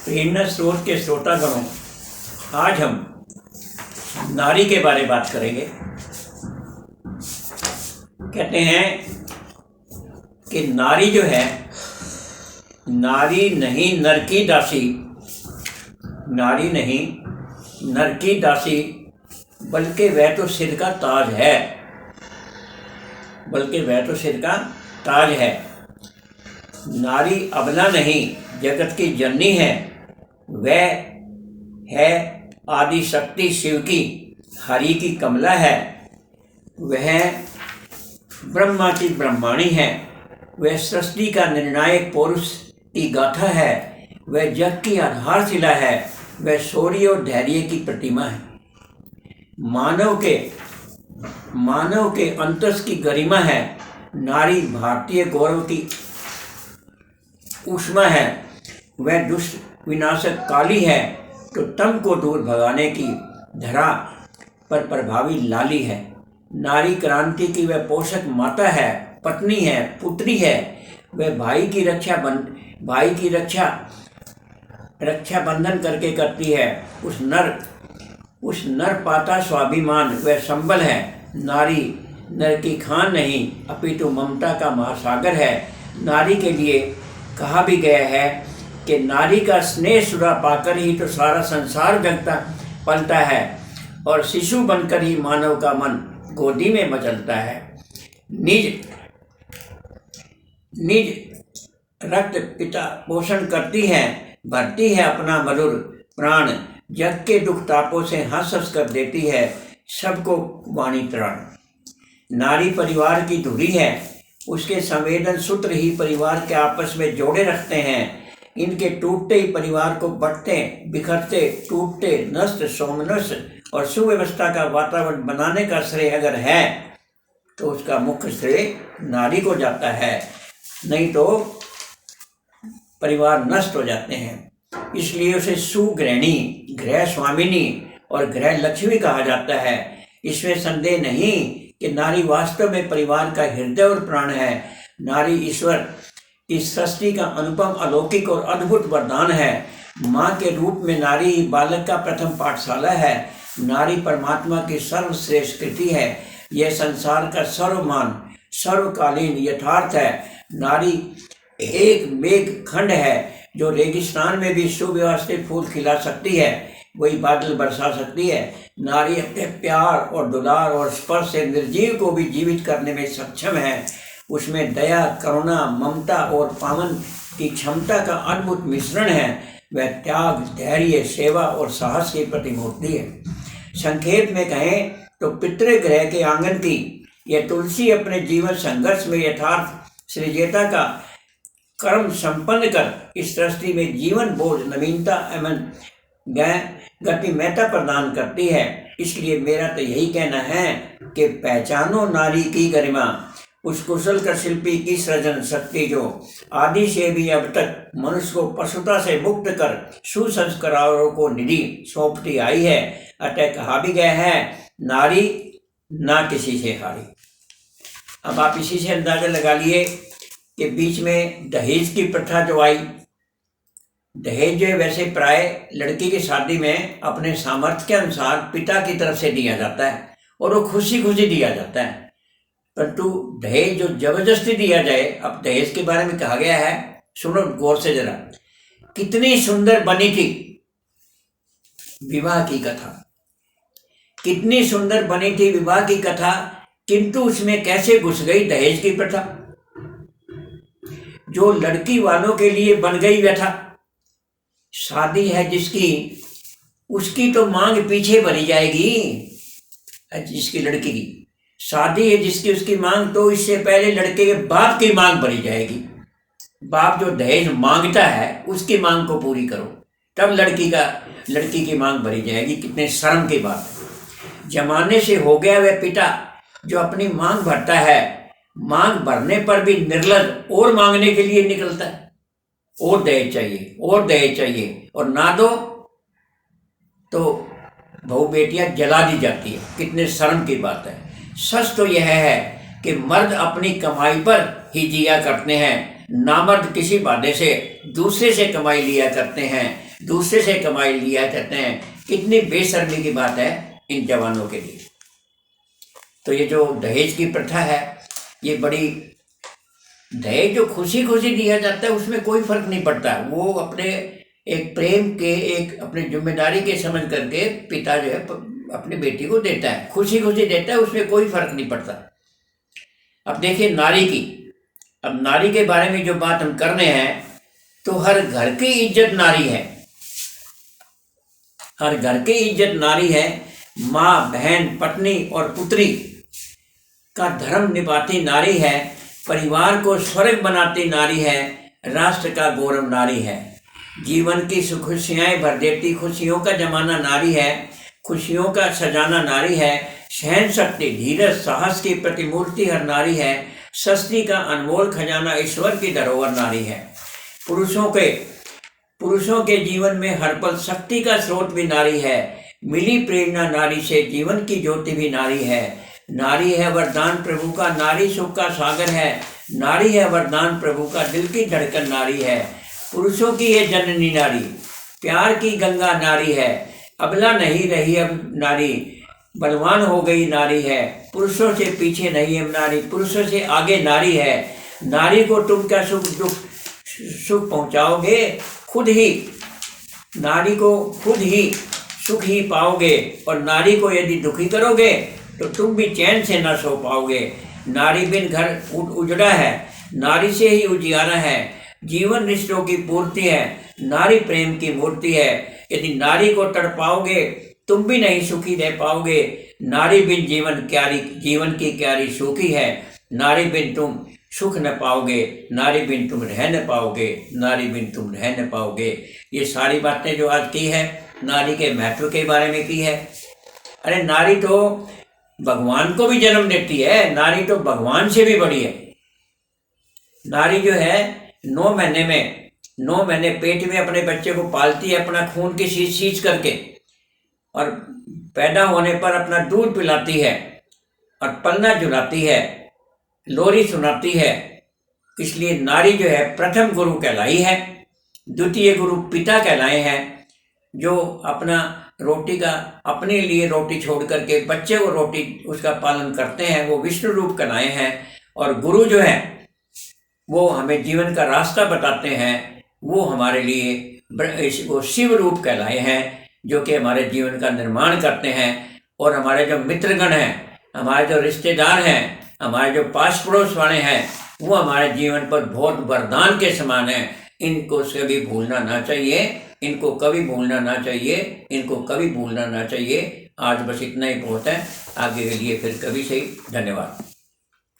प्रेरणा स्रोत के श्रोतागणों, आज हम नारी के बारे में बात करेंगे। कहते हैं कि नारी जो है, नारी नहीं नर की दासी, नारी नहीं नर की दासी, बल्कि वह तो सिर का ताज है, बल्कि वह तो सिर का ताज है। नारी अबला नहीं, जगत की जननी है, वह है आदि शक्ति शिव की, हरि की कमला है, वह ब्रह्मा की ब्रह्माणी है, वह सृष्टि का निर्णायक पुरुष की गाथा है, वह जग की आधारशिला है, वह शौर्य और धैर्य की प्रतिमा है। मानव के अंतस की गरिमा है, नारी भारतीय गौरव की ऊष्मा है, वह दुष्ट विनाशक काली है, तो तम को दूर भगाने की धरा पर प्रभावी लाली है। नारी क्रांति की वह पोषक माता है, पत्नी है, पुत्री है, वह भाई की रक्षा बंधन करके करती है। उस नर पाता स्वाभिमान, वह संबल है। नारी नर की खान नहीं, अपितु ममता का महासागर है। नारी के लिए कहा भी गया है कि नारी का स्नेह सुरा पाकर ही तो सारा संसार जगता पलता है, और शिशु बनकर ही मानव का मन गोदी में मचलता है। निज रक्त पिता पोषण करती है, भरती है अपना मधुर प्राण, जग के दुख तापों से हंस कर देती है सबको वाणी त्राण। नारी परिवार की धुरी है, उसके संवेदन सूत्र ही परिवार के आपस में जोड़े रखते हैं। इनके टूटते ही परिवार को बंटते, बिखरते, टूटते, नष्ट, सोमनस और सुव्यवस्था का वातावरण बनाने का श्रेय अगर है तो उसका मुख्य श्रेय नारी को जाता है, नहीं तो परिवार नष्ट हो जाते हैं। इसलिए उसे सुगृहिणी, गृह स्वामिनी और गृह लक्ष्मी कहा जाता है। इसमें संदेह नहीं कि नारी वास्तव में परिवार का हृदय और प्राण है। नारी ईश्वर इस सृष्टि का अनुपम, अलौकिक और अद्भुत वरदान है। माँ के रूप में नारी ही बालक का प्रथम पाठशाला है। नारी परमात्मा की सर्वश्रेष्ठ कृति है। यह संसार का सर्वमान, सर्वकालीन यथार्थ है। नारी एक मेघ खंड है जो रेगिस्तान में भी सुव्यवस्थित फूल खिला सकती है, वही बादल बरसा सकती है। नारी अपने प्यार और दुलार और स्पर्श से निर्जीव को भी जीवित करने में सक्षम है। उसमें दया, करुणा, ममता और पावन की क्षमता का अद्भुत मिश्रण है। वह त्याग, धैर्य, सेवा और साहस की प्रतिमूर्ति है। संक्षेप में कहें तो पितृगृह के आंगन की यह तुलसी अपने जीवन संघर्ष में यथार्थ सृजता का कर्म संपन्न कर इस सृष्टि में जीवन बोझ, नवीनता एवं गतिमयता प्रदान करती है। इसलिए मेरा तो यही कहना है कि पहचानो नारी की गरिमा, उस कुशल का शिल्पी की सृजन शक्ति जो आदि से भी अब तक मनुष्य को पशुता से मुक्त कर सुसंस्कारों को निधि सौंपती आई है। अतः कहा भी गया है, नारी ना किसी से हारी। अब आप इसी से अंदाजा लगा लिए कि बीच में दहेज की प्रथा जो आई। दहेज जो है वैसे प्राय लड़की की शादी में अपने सामर्थ्य के अनुसार पिता की तरफ से दिया जाता है और वो खुशी खुशी दिया जाता है, परंतु दहेज जो जबरदस्ती दिया जाए, अब दहेज के बारे में कहा गया है, सुनो गौर से जरा। कितनी सुंदर बनी थी विवाह की कथा, कितनी सुंदर बनी थी विवाह की कथा, किंतु उसमें कैसे घुस गई दहेज की प्रथा, जो लड़की वालों के लिए बन गई व्यथा। शादी है जिसकी, उसकी तो मांग पीछे भरी जाएगी। जिसकी लड़की की शादी है जिसकी, उसकी मांग तो इससे पहले लड़के के बाप की मांग भरी जाएगी। बाप जो दहेज मांगता है उसकी मांग को पूरी करो, तब लड़की की मांग भरी जाएगी। कितने शर्म की बात है। जमाने से हो गया वह पिता जो अपनी मांग भरता है, मांग भरने पर भी निर्लज और मांगने के लिए निकलता है, और दहेज चाहिए, और दहेज चाहिए, और ना दो तो बहू बेटियां जला दी जाती है। कितने शर्म की बात है। सच तो यह है कि मर्द अपनी कमाई पर ही जिया करते हैं, नामर्द किसी बहाने से दूसरे से कमाई लिया करते हैं, दूसरे से कमाई लिया करते हैं। कितनी बेशर्मी की बात है इन जवानों के लिए। तो ये जो दहेज की प्रथा है, ये बड़ी, दहेज जो खुशी खुशी दिया जाता है उसमें कोई फर्क नहीं पड़ता। वो अपने एक प्रेम के, एक अपनी जिम्मेदारी के समझ करके पिता जो है अपनी बेटी को देता है, खुशी खुशी देता है, उसमें कोई फर्क नहीं पड़ता। अब देखिए नारी की, अब नारी के बारे में जो बात हम कर रहे हैं, तो हर घर की इज्जत नारी है, हर घर की इज्जत नारी है। माँ, बहन, पत्नी और पुत्री का धर्म निभाती नारी है, परिवार को स्वर्ग बनाती नारी है, राष्ट्र का गौरव नारी है, जीवन की खुशियाँ भर देती खुशियों का जमाना नारी है, खुशियों का सजाना नारी है, सहन शक्ति, धीरज, साहस की प्रतिमूर्ति हर नारी है, सृष्टि का अनमोल खजाना, ईश्वर की धरोहर नारी है। पुरुषों के जीवन में हर पल शक्ति का स्रोत भी नारी है, मिली प्रेरणा नारी से जीवन की ज्योति भी नारी है। नारी है वरदान प्रभु का, नारी सुख का सागर है, नारी है वरदान प्रभु का, दिल की धड़कन नारी है। पुरुषों की ये जननी नारी, प्यार की गंगा नारी है, अबला नहीं रही अब नारी, बलवान हो गई नारी है, पुरुषों से पीछे नहीं अब नारी, पुरुषों से आगे नारी है। नारी को तुम क्या सुख पहुंचाओगे, खुद ही नारी को खुद ही सुख ही पाओगे, और नारी को यदि दुखी करोगे तो तुम भी चैन से न सो पाओगे। नारी बिन घर उजड़ा है, नारी से ही उजियारा है, जीवन रिश्तों की पूर्ति है, नारी प्रेम की मूर्ति है। यदि नारी को तड़पाओगे तुम भी नहीं सुखी रह पाओगे। नारी बिन जीवन की क्यारी सूखी है, नारी बिन तुम सुख न पाओगे, नारी बिन तुम रह न पाओगे, नारी बिन तुम रह न पाओगे। ये सारी बातें जो आज की है, नारी के महत्व के बारे में की है। अरे नारी तो भगवान को भी जन्म देती है, नारी तो भगवान से भी बड़ी है। नारी जो है 9 महीने पेट में अपने बच्चे को पालती है, अपना खून की सींच करके, और पैदा होने पर अपना दूध पिलाती है, और पलना झुलाती है, लोरी सुनाती है। इसलिए नारी जो है प्रथम गुरु कहलाई है, द्वितीय गुरु पिता कहलाए हैं, जो अपने लिए रोटी छोड़ करके बच्चे को रोटी उसका पालन करते हैं, वो विष्णु रूप कहलाए हैं। और गुरु जो है वो हमें जीवन का रास्ता बताते हैं, वो हमारे लिए वो शिव रूप कहलाए हैं, जो कि हमारे जीवन का निर्माण करते हैं। और हमारे जो मित्रगण हैं, हमारे जो रिश्तेदार हैं, हमारे जो पास पड़ोस वाले हैं, वो हमारे जीवन पर बहुत वरदान के समान हैं। इनको कभी भूलना ना चाहिए, इनको कभी भूलना ना चाहिए, इनको कभी भूलना ना चाहिए। आज बस इतना ही बहुत है, आगे के लिए फिर कभी सही। धन्यवाद।